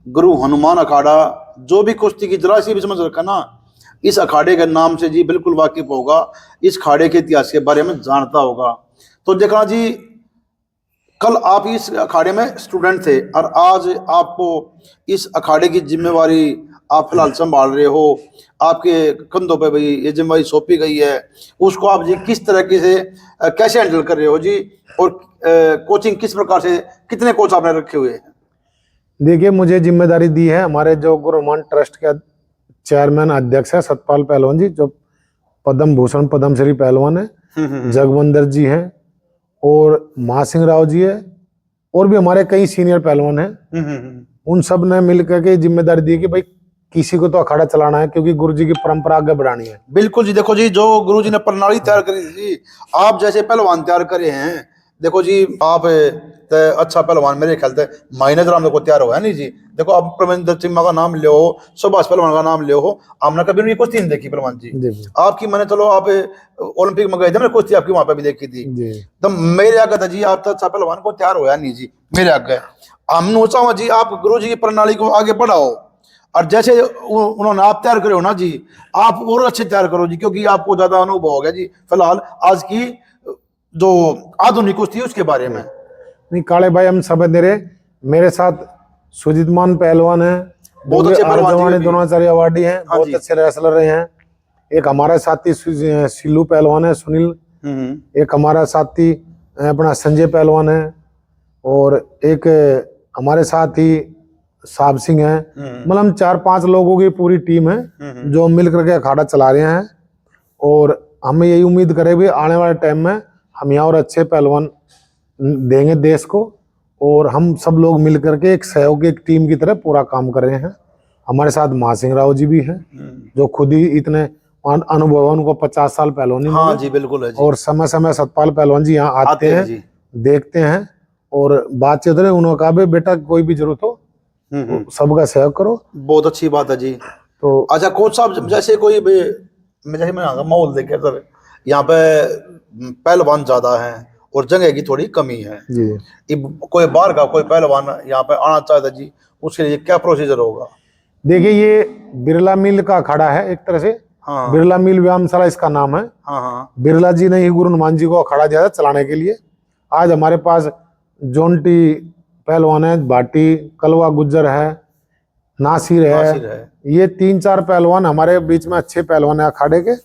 गुरु हनुमान अखाड़ा, जो भी कुश्ती की जरा सी भी समझ रखा ना, इस अखाड़े के नाम से जी बिल्कुल वाकिफ होगा, इस अखाड़े के इतिहास के बारे में जानता होगा। तो देखा जी, कल आप इस अखाड़े में स्टूडेंट थे और आज आपको इस अखाड़े की जिम्मेवारी आप फिलहाल संभाल रहे हो, आपके कंधों पे भाई ये जिम्मेवारी सौंपी गई है, उसको आप जी किस तरीके से कैसे हैंडल कर रहे हो जी, और कोचिंग किस प्रकार से, कितने कोच आपने रखे हुए हैं? देखिए, मुझे जिम्मेदारी दी है हमारे जो गुरु हनुमान ट्रस्ट के चेयरमैन अध्यक्ष है सतपाल पहलवान जी, जो पद्म भूषण पद्मश्री पहलवान है, जगवंदर जी हैं और महासिंह राव जी है, और भी हमारे कई सीनियर पहलवान हैं। उन सब ने मिलकर के जिम्मेदारी दी कि भाई किसी को तो अखाड़ा चलाना है, क्योंकि गुरु जी की परंपरा आगे बढ़ानी है। बिल्कुल जी, देखो जी, जो गुरु जी ने प्रणाली तैयार करी थी, आप जैसे पहलवान तैयार करे हैं, देखो जी आप अच्छा पहलवान मेरे ख्याल से माइनर राम को तैयार हुआ है नहीं जी। देखो आप प्रविंदर चिम्मा का नाम ले हो, सुभाष पहलवान का नाम ले हो, आपने कभी उनकी कुश्ती नहीं देखी पहलवान जी? आपकी मैंने, चलो आप ओलंपिक में गए थे, मैंने कुश्ती आपकी वहां पे भी देखी थी, तो मेरे आगे था जी, आप तो अच्छा पहलवान को तैयार होया नहीं जी मेरे आगे। हम चाहूँ जी आप गुरु जी की प्रणाली को आगे बढ़ाओ, और जैसे उन्होंने आप तैयार करे हो ना जी, आप और अच्छे तैयार करो जी, क्योंकि आपको ज्यादा अनुभव हो गया जी फिलहाल आज की जो आधुनिक कुश्ती है उसके बारे में। नहीं काले भाई, हम सब दे रहे, मेरे साथ सुजीतमान पहलवान है, बहुत अच्छे पहलवान, द्रोणाचार्य अवार्डी हैं, बहुत अच्छे रेसलर रहे हैं। एक हमारा साथी सिल्लू पहलवान है सुनील, एक हमारा साथी अपना संजय पहलवान है, और एक हमारे साथी साहब सिंह है। मतलब 4-5 लोगों की पूरी टीम है जो मिल करके अखाड़ा चला रहे हैं, और हमें यही उम्मीद करें भी आने वाले टाइम में हम यहाँ और अच्छे पहलवान देंगे देश को, और हम सब लोग मिल करके एक सहयोग एक टीम की तरह पूरा काम कर रहे हैं। हमारे साथ महासिंह राव जी भी हैं, जो खुद ही इतने अनुभव, उनको 50 साल पहलवानी। हाँ जी, बिल्कुल है जी। और समय समय सतपाल पहलवान जी यहाँ आते हैं, देखते हैं और बातचीत रहे। उन्होंने कहा भाई बेटा कोई भी जरूरत हो सबका सहयोग करो। बहुत अच्छी बात है जी। तो अच्छा कोच साहब, जैसे कोई जैसे मैं माहौल देखे सर, यहाँ पे पहलवान ज्यादा है और जगह की थोड़ी कमी है जी। कोई बाहर का कोई पहलवान यहाँ पे आना चाहता जी, उसके लिए क्या प्रोसीजर होगा? देखिए, ये बिरला मिल का अखाड़ा है एक तरह से। हाँ। बिरला मिल व्यायामशाला इसका नाम है। हाँ। बिरला जी ने ही गुरु हनुमान जी को अखाड़ा दिया था चलाने के लिए। आज हमारे पास जोंटी पहलवान है, भाटी कलवा गुज्जर है, नासिर है। ये 3-4 पहलवान हमारे बीच में अच्छे पहलवान है अखाड़े के।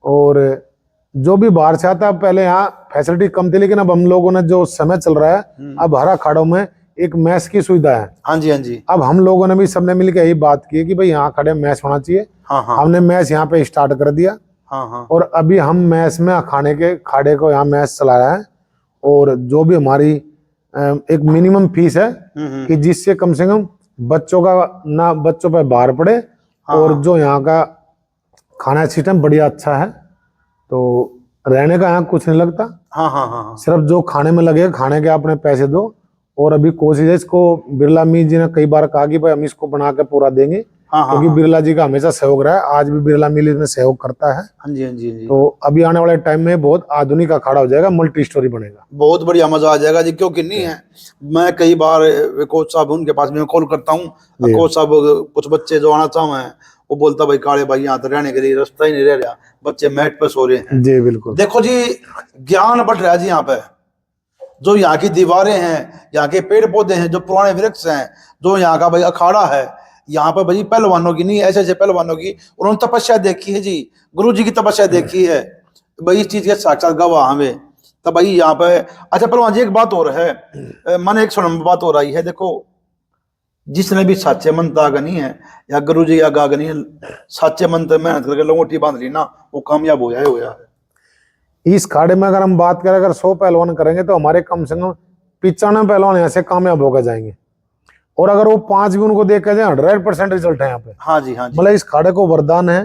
और जो भी बाहर से आता, पहले यहाँ फैसिलिटी कम थी, लेकिन अब हम लोगों ने जो समय चल रहा है, अब हर अखाड़ों में एक मैच की सुविधा है। हाँ जी, हाँ जी। अब हम लोगों ने भी सबने मिलकर यही बात की कि भाई यहाँ खड़े मैच होना चाहिए। हाँ हाँ। हमने मैच यहाँ पे स्टार्ट कर दिया। हाँ हाँ। और अभी हम मैच में खाड़े को यहाँ मैच चलाया है, और जो भी हमारी एक मिनिमम फीस है कि जिससे कम से कम बच्चों पे भार पड़े। हाँ। और जो यहाँ का खाना सिस्टम बढ़िया अच्छा है, तो रहने का यहाँ कुछ नहीं लगता। हाँ हाँ हाँ। सिर्फ जो खाने में लगे, खाने के अपने पैसे दो। और अभी कोशिश है, इसको बिरला मीत जी ने कई बार कहा कि भाई हम इसको बना के पूरा देंगे। हाँ हाँ। क्योंकि बिरला जी का हमेशा सहयोग रहा है, आज भी बिरला मिल इसमें सहयोग करता है। हाँ जी, हाँ जी, हाँ जी। तो अभी आने वाले टाइम में बहुत आधुनिक अखाड़ा हो जाएगा, मल्टी स्टोरी बनेगा, बहुत बढ़िया मजा आ जाएगा जी। क्योंकि नहीं है, मैं कई बार कोच साहब उनके पास में कॉल करता हूँ, कोच साहब कुछ बच्चे जो आना चाहे हैं, वो बोलता भाई काले भाई यहाँ तो रहने के लिए रास्ता ही नहीं रह रहा, बच्चे मैट पे सो रहे हैं जी। बिल्कुल। देखो जी, ज्ञान बढ़ रहा है जी। यहाँ पे जो यहाँ की दीवारें हैं, यहाँ के पेड़ पौधे हैं, जो पुराने वृक्ष हैं, जो यहाँ का भाई अखाड़ा है, यहाँ पे भाई पहलवानों की नहीं, ऐसे ऐसे पहलवानों की उन्होंने तपस्या देखी है जी, गुरु जी की तपस्या देखी है भाई, इस चीज के साक्षात गवाह हमें। तब भाई यहाँ पे अच्छा पहलवान जी, एक बात और है, मन एक सुन बात हो रही है। देखो, जिसने भी साचे मन आगे नहीं है, या गुरु जी आगे नहीं है, साचे मन मेहनत करके लंगोटी बांध ली ना, वो कामयाब होया है। इस खाड़े में अगर हम बात करें, अगर 100 पहलवान करेंगे तो हमारे कम से कम 95 पहलवान यहाँ से कामयाब होकर जाएंगे। और अगर वो 5 भी उनको देख जाए, 100% रिजल्ट है यहाँ पे। हाँ जी, हाँ जी। मतलब इस खाड़े को वरदान है।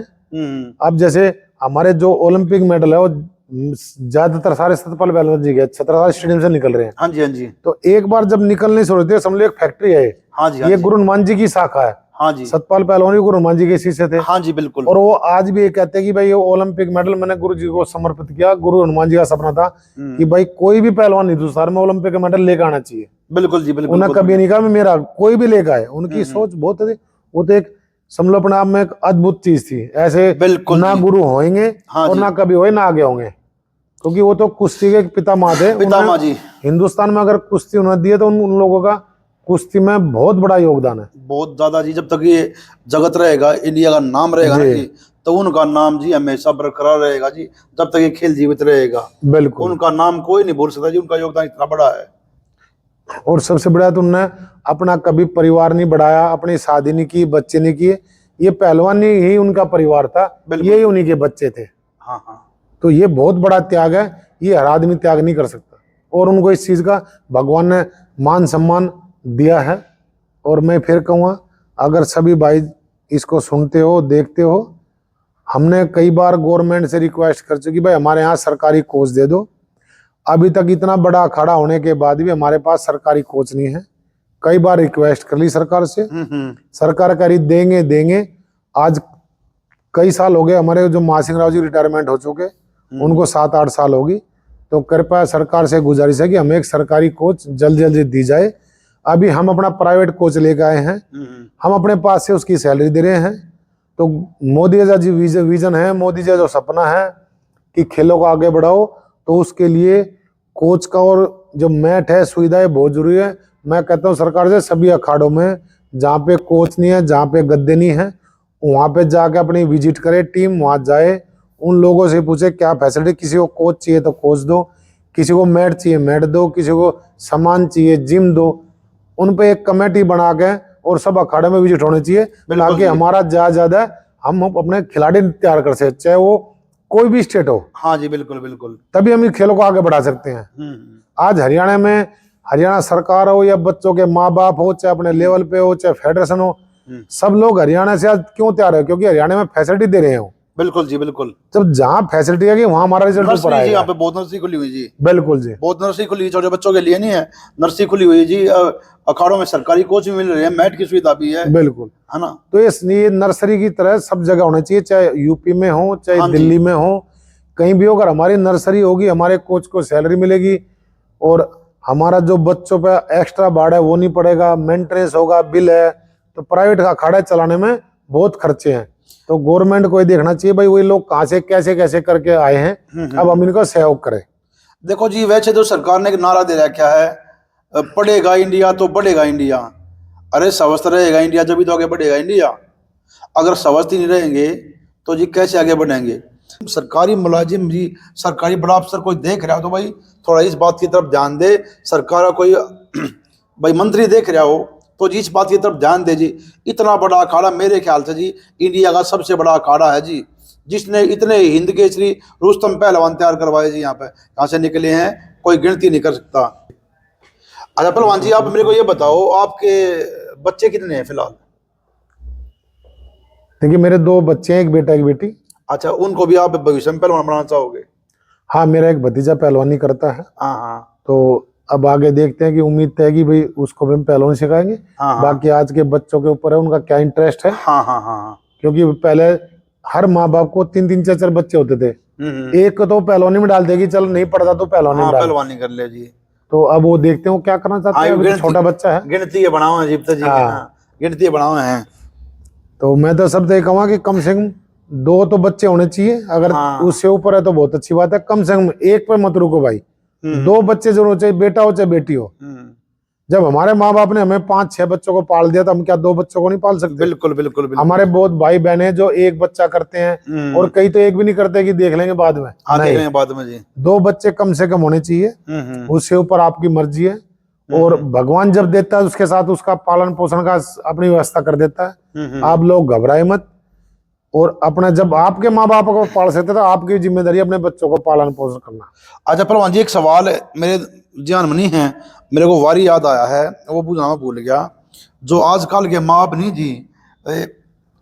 अब जैसे हमारे जो ओलंपिक मेडल है, वो ज्यादातर सारे सतपाल पहलवान जी के छत्रसाल स्टेडियम से निकल रहे हैं। हाँ जी, हाँ जी। तो एक बार जब निकलने से होती है, समझ लो एक फैक्ट्री है। हाँ जी, हाँ ये गुरु हनुमान जी की शाखा है। हाँ जी। सतपाल पहलवान भी गुरु हनुमान जी के शिष्य थे। हाँ जी बिल्कुल। और वो आज भी ये कहते हैं कि भाई ये ओलंपिक मेडल मैंने गुरु जी को समर्पित किया। गुरु हनुमान जी का सपना था कि भाई कोई भी पहलवान हिंदुस्तान में ओलंपिक मेडल लेकर आना चाहिए। बिल्कुल जी बिल्कुल। उन्हें कभी नहीं कहा मैं मेरा, कोई भी लेकर आए। उनकी सोच बहुत थी। वो तो एक समझ अपने आप में एक अद्भुत चीज थी। ऐसे बिल्कुल ना जी। गुरु होंगे हाँ और जी। ना कभी होए ना आगे होंगे, क्योंकि वो तो कुश्ती के पितामह थे। पितामह जी। हिंदुस्तान में अगर कुश्ती उन्होंने दी है तो उन लोगों का कुश्ती में बहुत बड़ा योगदान है। बहुत ज्यादा जी। जब तक ये जगत रहेगा, इंडिया का नाम रहेगा ना जी। जी, तो उनका नाम जी हमेशा बरकरार रहेगा जी। जब तक ये खेल जीवित रहेगा बिल्कुल। उनका नाम कोई नहीं भूल सकता जी। उनका योगदान इतना बड़ा है। और सबसे बड़ा तो उन्होंने अपना कभी परिवार नहीं बढ़ाया, अपनी शादी नहीं की, बच्चे नहीं किए। ये पहलवान ही उनका परिवार था, यही उन्हीं के बच्चे थे। हाँ हाँ। तो ये बहुत बड़ा त्याग है, ये हर आदमी त्याग नहीं कर सकता। और उनको इस चीज का भगवान ने मान सम्मान दिया है। और मैं फिर कहूँगा, अगर सभी भाई इसको सुनते हो, देखते हो, हमने कई बार गवर्नमेंट से रिक्वेस्ट कर चुकी भाई हमारे यहाँ सरकारी कोच दे दो। अभी तक इतना बड़ा अखाड़ा होने के बाद भी हमारे पास सरकारी कोच नहीं है। कई बार रिक्वेस्ट कर ली सरकार से, सरकार कह रही देंगे देंगे। आज कई साल हो गए, हमारे जो महासिंह राव जी रिटायरमेंट हो चुके, उनको 7-8 साल होगी। तो कृपया सरकार से गुजारिश है कि हमें एक सरकारी कोच जल्द जल्दी दी जाए। अभी हम अपना प्राइवेट कोच लेके आए हैं, हम अपने पास से उसकी सैलरी दे रहे हैं। तो मोदी जी विजन है, मोदी जी जो सपना है कि खेलों को आगे बढ़ाओ, तो उसके लिए कोच का और जो मैट है, सुविधाएं बहुत जरूरी है। मैं कहता हूँ सरकार से सभी अखाड़ों में जहाँ पे कोच नहीं है, जहाँ पे गद्दे नहीं है, वहाँ पे जाके अपनी विजिट करे टीम, वहाँ जाए, उन लोगों से पूछे क्या फैसिलिटी। किसी को कोच चाहिए तो कोच दो, किसी को मैट चाहिए मैट दो, किसी को सामान चाहिए जिम दो। उन पे एक कमेटी बना के और सब अखाड़े में विजिट होने चाहिए, ताकि हमारा ज्यादा हम अपने खिलाड़ी तैयार कर सके, चाहे वो कोई भी स्टेट हो। हाँ जी बिल्कुल बिल्कुल। तभी हम इन खेलों को आगे बढ़ा सकते हैं। आज हरियाणा में, हरियाणा सरकार हो या बच्चों के माँ बाप हो, चाहे अपने लेवल पे हो, चाहे फेडरेशन हो, सब लोग हरियाणा से आज क्यों तैयार है? क्योंकि हरियाणा में फैसिलिटी दे रहे हो। बिल्कुल जी बिल्कुल। जब जहाँ फैसिलिटी है वहाँ हमारा रिजल्ट ऊपर आएगा। यहाँ पे बहुत नर्सरी खुली हुई जी। बिल्कुल जी, बहुत नर्सरी खुली, छोटे बच्चों के लिए नहीं है, नर्सरी खुली हुई है जी। अखाड़ों में सरकारी कोच भी मिल रहे हैं, मैट की सुविधा भी है। बिल्कुल, है ना। तो ये नर्सरी की तरह सब जगह होना चाहिए, चाहे यूपी में हो, चाहे दिल्ली में हो, कहीं भी हो। अगर हमारी नर्सरी होगी, हमारे कोच को सैलरी मिलेगी और हमारा जो बच्चों पे एक्स्ट्रा भाड़ा है वो नहीं पड़ेगा, मेंटेनेंस होगा, बिल है। तो प्राइवेट अखाड़ा चलाने में बहुत खर्चे हैं। तो गवर्नमेंट को ये देखना चाहिए भाई वही लोग कहाँ से कैसे कैसे करके आए हैं, अब हम इनको सहयोग करें। देखो जी, वैसे तो सरकार ने एक नारा दे रखा है, पढ़ेगा इंडिया तो बढ़ेगा इंडिया। अरे स्वस्थ रहेगा इंडिया जब भी तो आगे बढ़ेगा इंडिया। अगर स्वस्थ ही नहीं रहेंगे तो जी कैसे आगे बढ़ेंगे। सरकारी मुलाजिम जी, सरकारी बड़ा अफसर कोई देख रहा हो तो भाई थोड़ा इस बात की तरफ ध्यान दे। सरकार का कोई भाई मंत्री देख रहा हो तो जी इस बात की तरफ ध्यान दे जी। इतना बड़ा अखाड़ा मेरे ख्याल से जी इंडिया का सबसे बड़ा अखाड़ा है जी, जिसने इतने हिंद केसरी रुस्तम पहलवान तैयार करवाए जी। यहाँ पे कहाँ से निकले हैं कोई गिनती नहीं कर सकता। अच्छा पहलवान जी, आप मेरे को ये बताओ, आपके बच्चे कितने हैं फिलहाल? देखिए मेरे 2 बच्चे हैं, एक बेटा एक बेटी। अच्छा, उनको भी आप भविष्य में पहलवान बनाना चाहोगे? हाँ, मेरा एक भतीजा पहलवानी करता है। हाँ हाँ। तो अब आगे देखते हैं कि उम्मीद है कि भाई उसको भी हम पहलवानी सिखाएंगे। हाँ। बाकी आज के बच्चों के ऊपर है उनका क्या इंटरेस्ट है। हाँ हाँ हाँ। क्योंकि पहले हर माँ बाप को 3-3 4-4 बच्चे होते थे, एक को तो पहलवानी में डाल देगी, चल नहीं पढ़ता तो पहलवानी में डाल, पहलवानी कर ले जी। तो अब वो देखते हैं वो क्या करना चाहते हैं। अभी तो छोटा बच्चा है, गिनती बनाओ है जीप्ता जी। गिनती बनाओ है। तो मैं तो सबसे कहूँगा कि कम से कम 2 तो बच्चे होने चाहिए। अगर उससे ऊपर है तो बहुत अच्छी बात है। कम से कम एक पे मत रुको भाई, 2 बच्चे जरूर हो, चाहे बेटा हो चाहे बेटी हो। जब हमारे माँ बाप ने हमें 5-6 बच्चों को पाल दिया तो हम क्या 2 बच्चों को नहीं पाल सकते? बिल्कुल बिल्कुल बिल्कुल। हमारे बहुत भाई बहन है जो एक बच्चा करते हैं और कई तो एक भी नहीं करते कि देख लेंगे बाद में। देख लेंगे बाद में जी। 2 बच्चे कम से कम होने चाहिए, उससे ऊपर आपकी मर्जी है। और भगवान जब देता है उसके साथ उसका पालन पोषण का अपनी व्यवस्था कर देता है। आप लोग घबराए मत। और अपना जब आपके माँ बाप को पाल सकते तो आपकी जिम्मेदारी अपने बच्चों को पालन पोषण करना। अच्छा पहलवान जी, एक सवाल मेरे ध्यान में नहीं है, मेरे को वारी याद आया है, वो पूछना मैं भूल गया। जो आजकल के माँ बाप नहीं जी,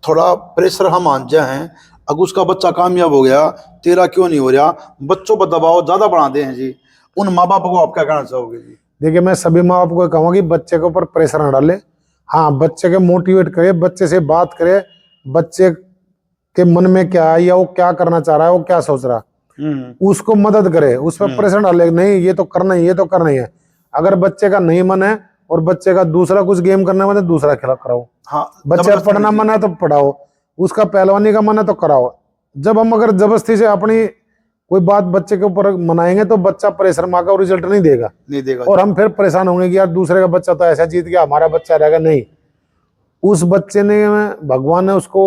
थोड़ा प्रेशर हम आंजे हैं, अगर उसका बच्चा कामयाब हो गया, तेरा क्यों नहीं हो रहा, बच्चों पर दबाव ज्यादा बढ़ाते हैं जी। उन माँ बाप को आप क्या कहना चाहोगे जी? देखिए मैं सभी माँ बाप को कहूँगा कि बच्चे के ऊपर प्रेशर न डाले। हाँ, बच्चे के मोटिवेट करे, बच्चे से बात करे, बच्चे के मन में क्या है या वो क्या करना चाह रहा है, वो क्या सोच रहा है, उसको मदद करे, उस पर प्रेशर डाले, नहीं ये तो करना ही, ये तो करना ही है। अगर बच्चे का नहीं मन है और बच्चे का दूसरा कुछ गेम करने में, तो दूसरा खेला कराओ। हाँ, बच्चे का पढ़ना मन है तो पढ़ाओ, उसका पहलवानी का मन है तो कराओ। जब हम अगर जबरदस्ती से अपनी कोई बात बच्चे के ऊपर मनाएंगे तो बच्चा प्रेशर मार का रिजल्ट नहीं देगा और हम फिर परेशान होंगे कि यार दूसरे का बच्चा तो ऐसा जीत गया, हमारा बच्चा रहेगा। नहीं, उस बच्चे ने, भगवान ने उसको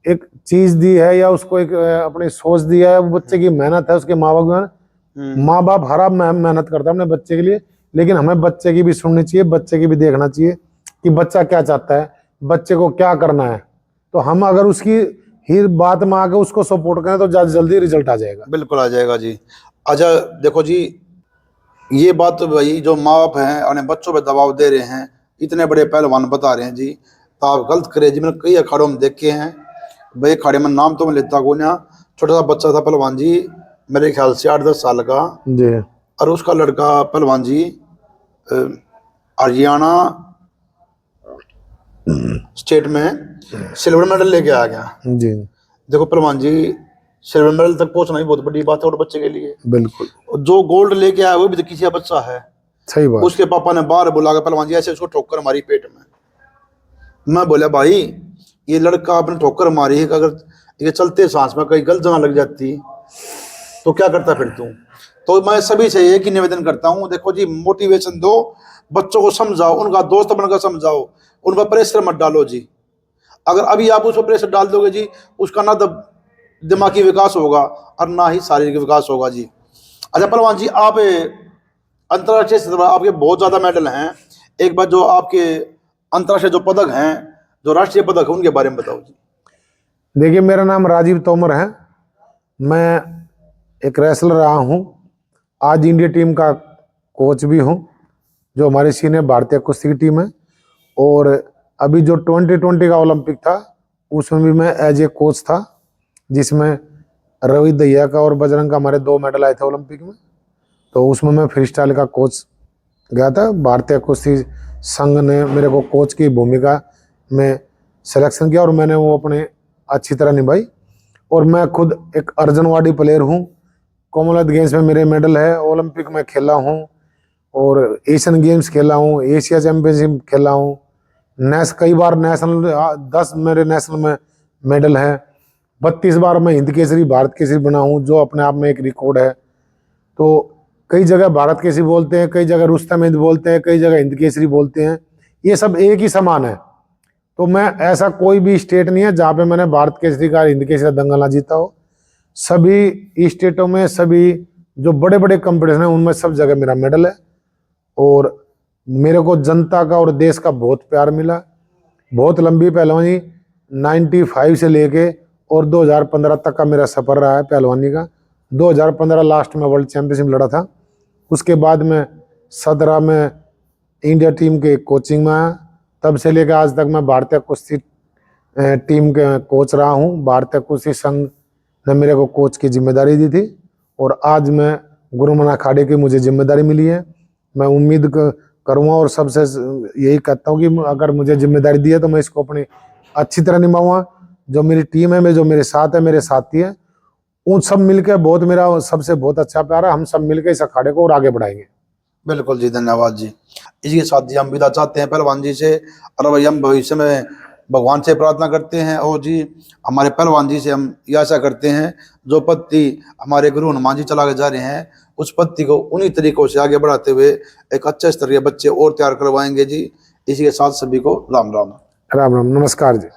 एक चीज दी है या उसको एक अपनी सोच दी है, वो बच्चे की मेहनत है, उसके माँ बाप हरा मेहनत करता है अपने बच्चे के लिए, लेकिन हमें बच्चे की भी सुननी चाहिए, बच्चे की भी देखना चाहिए कि बच्चा क्या चाहता है, बच्चे को क्या करना है। तो हम अगर उसकी ही बात में आके उसको सपोर्ट करें तो ज्यादा जल्दी रिजल्ट आ जाएगा। बिल्कुल आ जाएगा जी। अच्छा देखो जी, ये बात तो भाई जो माँ बाप हैं अपने बच्चों पे दबाव दे रहे हैं, इतने बड़े पहलवान बता रहे हैं जी, तो आप गलत करे जी। मैंने कई अखाड़ों में देखे हैं भाई, अखाड़े में नाम तो मैं लेता को ना, छोटा सा बच्चा था पहलवान जी, मेरे ख्याल से 8-10 साल का जी, और उसका लड़का पहलवान जी हरियाणा स्टेट में सिल्वर मेडल लेके आ गया जी, देखो पहलवान जी, सिल्वर मेडल तक पहुंचना ही बहुत बड़ी बात है और बच्चे के लिए। बिल्कुल। जो गोल्ड लेके आया वो भी तो किसी का बच्चा है। सही बात। उसके पापा ने बाहर बुला के पहलवान जी ऐसे उसको ठोकर मारी पेट में। मैं बोला भाई ये लड़का आपने ठोकर मारी है, अगर ये चलते सांस में कहीं गलत जगह लग जाती तो क्या करता फिर तू। तो मैं सभी से एक ही निवेदन करता हूँ, देखो जी मोटिवेशन दो, बच्चों को समझाओ, उनका दोस्त बनकर समझाओ, उन पर प्रेशर मत डालो जी। अगर अभी आप उस पर प्रेशर डाल दोगे जी, उसका ना दिमागी विकास होगा और ना ही शारीरिक विकास होगा जी। अच्छा पहलवान जी, आप अंतर्राष्ट्रीय स्तर पर आपके बहुत ज़्यादा मेडल हैं, एक बार जो आपके अंतर्राष्ट्रीय जो पदक हैं, जो राष्ट्रीय पदक है, उनके बारे में बताओ जी। देखिए, मेरा नाम राजीव तोमर है, मैं एक रेसलर रहा हूँ, आज इंडिया टीम का कोच भी हूँ, जो हमारी सीनियर भारतीय कुश्ती की टीम है। और अभी जो 2020 का ओलंपिक था उसमें भी मैं एज ए कोच था, जिसमें रवि दहिया का और बजरंग का हमारे 2 मेडल आए थे ओलंपिक में। तो उसमें मैं फ्री स्टाइल का कोच गया था, भारतीय कुश्ती संघ ने मेरे को कोच की भूमिका में सिलेक्शन किया और मैंने वो अपने अच्छी तरह निभाई। और मैं खुद एक अर्जनवाड़ी प्लेयर हूँ, कॉमनवेल्थ गेम्स में मेरे मेडल है, ओलंपिक में खेला हूँ और एशियन गेम्स खेला हूँ, एशिया चैंपियनशिप खेला हूँ, कई बार नेशनल 10 मेरे नेशनल में मेडल है, 32 बार मैं हिंद केसरी भारत केसरी बना हूँ, जो अपने आप में एक रिकॉर्ड है। तो कई जगह भारत केसरी बोलते हैं, कई जगह रुस्तम हिंद बोलते हैं, कई जगह हिंद केसरी बोलते हैं, ये सब एक ही समान है। तो मैं ऐसा कोई भी स्टेट नहीं है जहाँ पे मैंने भारत केसरी का हिंद केसरी दंगल ना जीता हो। सभी स्टेटों में, सभी जो बड़े बड़े कंपटीशन है उनमें सब जगह मेरा मेडल है। और मेरे को जनता का और देश का बहुत प्यार मिला। बहुत लंबी पहलवानी 95 से लेके और 2015 तक का मेरा सफ़र रहा है पहलवानी का। 2015 लास्ट में वर्ल्ड चैंपियनशिप लड़ा था, उसके बाद में 17 में इंडिया टीम के कोचिंग में आया, तब से लेकर आज तक मैं भारतीय कुश्ती टीम के कोच रहा हूँ। भारतीय कुश्ती संघ ने मेरे को कोच की जिम्मेदारी दी थी और आज मैं गुरुमन अखाड़े की मुझे जिम्मेदारी मिली है। मैं उम्मीद करूँगा और सबसे यही कहता हूँ कि अगर मुझे जिम्मेदारी दी है तो मैं इसको अपनी अच्छी तरह निभाऊंगा। जो मेरी टीम है, जो मेरे साथ है, मेरे साथी हैं, उन सब मिलकर बहुत मेरा सबसे बहुत अच्छा प्यार है। हम सब मिलकर इस अखाड़े को और आगे बढ़ाएंगे। बिल्कुल जी, धन्यवाद जी। इसी के साथ जी हम विदा चाहते हैं पहलवान जी से, और भाई हम भविष्य में भगवान से प्रार्थना करते हैं और जी हमारे पहलवान जी से हम ये आशा करते हैं जो पद्धति हमारे गुरु हनुमान जी चला के जा रहे हैं, उस पद्धति को उन्हीं तरीकों से आगे बढ़ाते हुए एक अच्छे स्तरीय बच्चे और तैयार करवाएंगे जी। इसी के साथ सभी को राम राम। राम राम, नमस्कार जी।